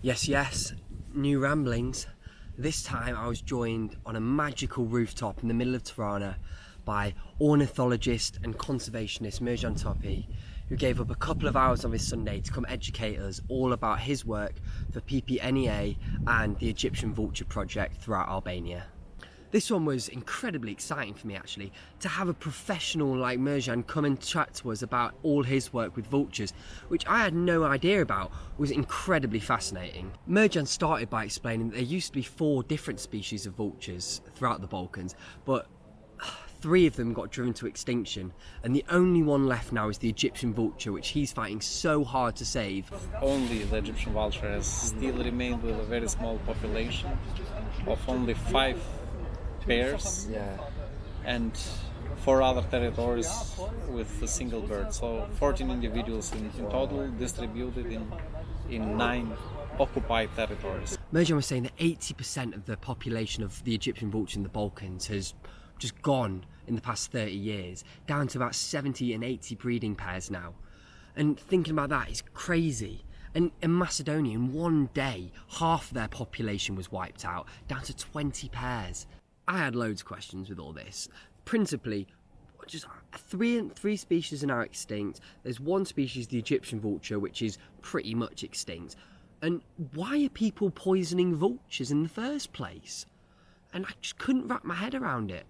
Yes, new ramblings. This time I was joined on a magical rooftop in the middle of Tirana by ornithologist and conservationist Mirjan Topi, who gave up a couple of hours of his Sunday to come educate us all about his work for PPNEA and the Egyptian Vulture project throughout Albania. This one was incredibly exciting for me actually, to have a professional like Mirjan come and chat to us about all his work with vultures, which I had no idea about, was incredibly fascinating. Mirjan started by explaining that there used to be 4 different species of vultures throughout the Balkans, but 3 of them got driven to extinction, and the only one left now is the Egyptian vulture, which he's fighting so hard to save. Only the Egyptian vulture has still remained with a very small population of only 5 pairs, and 4 other territories with a single bird. So 14 individuals in total, distributed in 9 occupied territories. Mirjan was saying that 80% of the population of the Egyptian vulture in the Balkans has just gone in the past 30 years, down to about 70 and 80 breeding pairs now. And thinking about that is crazy. And in Macedonia, in one day, half of their population was wiped out, down to 20 pairs. I had loads of questions with all this. Principally, just three species are now extinct. There's one species, the Egyptian vulture, which is pretty much extinct. And why are people poisoning vultures in the first place? And I just couldn't wrap my head around it.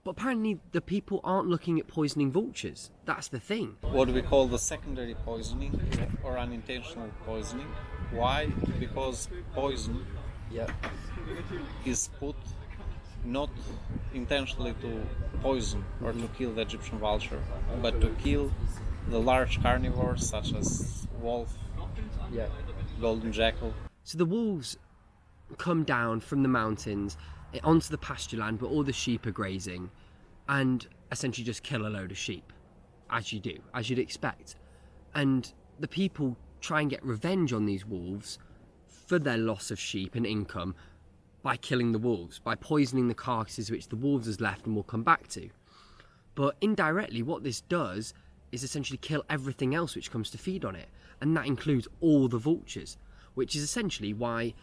But apparently the people aren't looking at poisoning vultures. That's the thing. What we call the secondary poisoning or unintentional poisoning. Why? Because poison is put not intentionally to poison or to kill the Egyptian vulture, but to kill the large carnivores such as wolf, golden jackal. So the wolves come down from the mountains onto the pasture land where all the sheep are grazing and essentially just kill a load of sheep, as you do, as you'd expect. And the people try and get revenge on these wolves for their loss of sheep and income by killing the wolves, by poisoning the carcasses which the wolves has left and we'll come back to. But indirectly what this does is essentially kill everything else which comes to feed on it, and that includes all the vultures, which is essentially why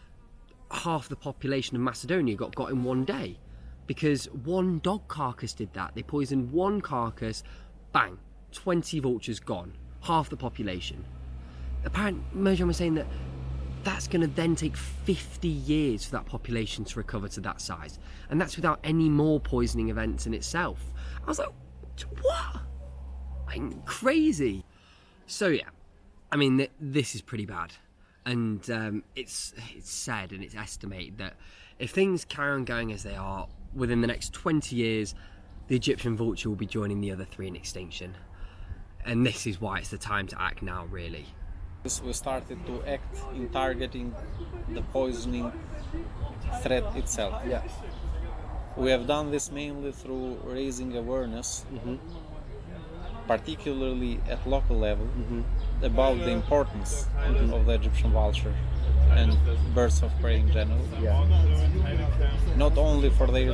half the population of Macedonia got in one day, because one dog carcass did that. They poisoned one carcass, bang, 20 vultures gone, half the population. Apparently Mirjan was saying that that's going to then take 50 years for that population to recover to that size, and that's without any more poisoning events in itself. I was like, what? Like, crazy. So yeah, I mean, this is pretty bad. And it's said and it's estimated that if things carry on going as they are, within the next 20 years, the Egyptian vulture will be joining the other 3 in extinction. And this is why it's the time to act now, really. We started to act in targeting the poisoning threat itself. We have done this mainly through raising awareness, particularly at local level, about the importance of the Egyptian vulture and birds of prey in general. Not only for their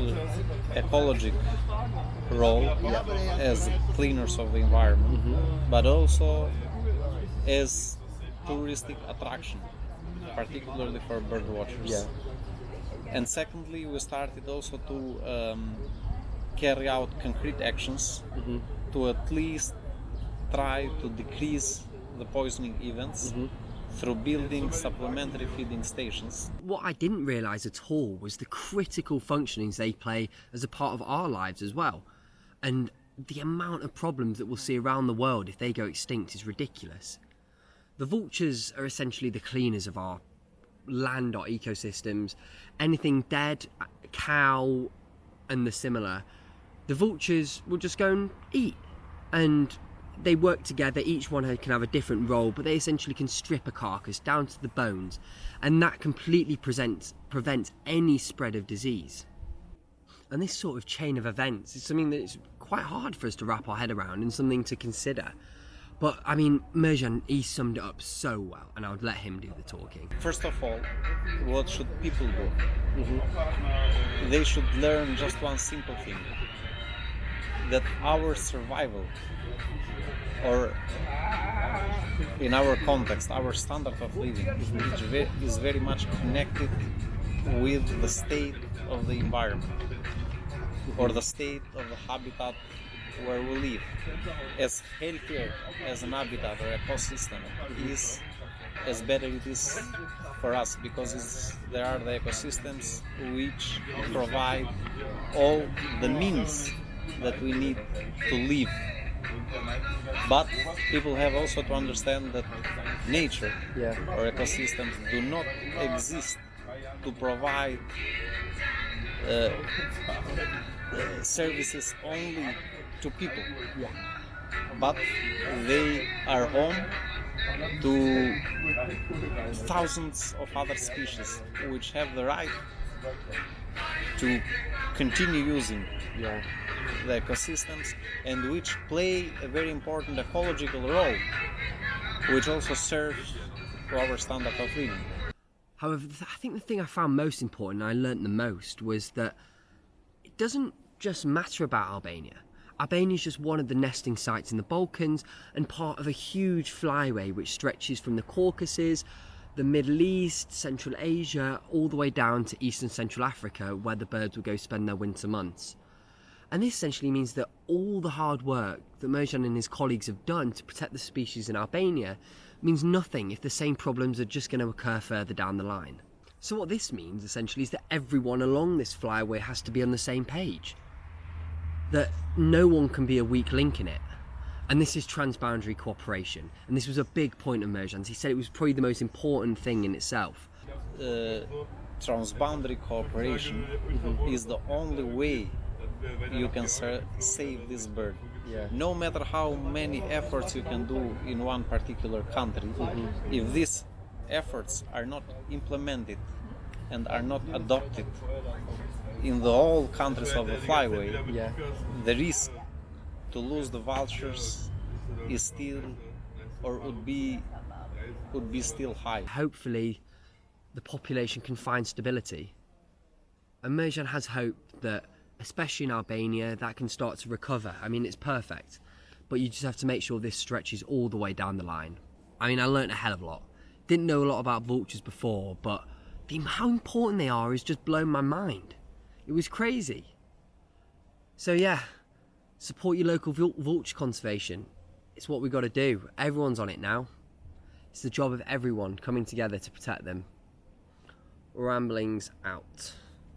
ecologic role as cleaners of the environment, but also as touristic attraction, particularly for bird watchers. And secondly, we started also to carry out concrete actions to at least try to decrease the poisoning events through building supplementary feeding stations. What I didn't realise at all was the critical functionings they play as a part of our lives as well. And the amount of problems that we'll see around the world if they go extinct is ridiculous. The vultures are essentially the cleaners of our land, our ecosystems. Anything dead, cow and the similar, the vultures will just go and eat. And they work together, each one can have a different role, but they essentially can strip a carcass down to the bones, and that completely prevents any spread of disease. And this sort of chain of events is something that is quite hard for us to wrap our head around and something to consider. But I mean, Mirjan, he summed it up so well, and I would let him do the talking. First of all, what should people do? They should learn just one simple thing. that our survival, or in our context, our standard of living is very much connected with the state of the environment or the state of the habitat where we live. As healthier as an habitat or ecosystem is, as better it is for us, because there are the ecosystems which provide all the means that we need to live. But people have also to understand that nature or ecosystems do not exist to provide services only to people, but they are home to thousands of other species which have the right to continue using the ecosystems, and which play a very important ecological role, which also serves to our standard of living. However, I think the thing I found most important, and I learnt the most, was that it doesn't just matter about Albania. Albania is just one of the nesting sites in the Balkans and part of a huge flyway which stretches from the Caucasus, the Middle East, Central Asia, all the way down to East and Central Africa, where the birds will go spend their winter months. And this essentially means that all the hard work that Mirjan and his colleagues have done to protect the species in Albania means nothing if the same problems are just going to occur further down the line. So what this means essentially is that everyone along this flyway has to be on the same page. That no one can be a weak link in it. And this is transboundary cooperation. And this was a big point of Mirjan's. He said it was probably the most important thing in itself. Transboundary cooperation is the only way you can save this bird. No matter how many efforts you can do in one particular country, if these efforts are not implemented and are not adopted in the whole countries of the flyway, the risk to lose the vultures is still, or would be still high. Hopefully the population can find stability. And Mirjan has hope that, especially in Albania, that can start to recover. I mean, it's perfect, but you just have to make sure this stretches all the way down the line. I mean, I learnt a hell of a lot. Didn't know a lot about vultures before, but how important they are is just blown my mind. It was crazy. So yeah, support your local vulture conservation. It's what we've got to do. Everyone's on it now. It's the job of everyone coming together to protect them. Ramblings out.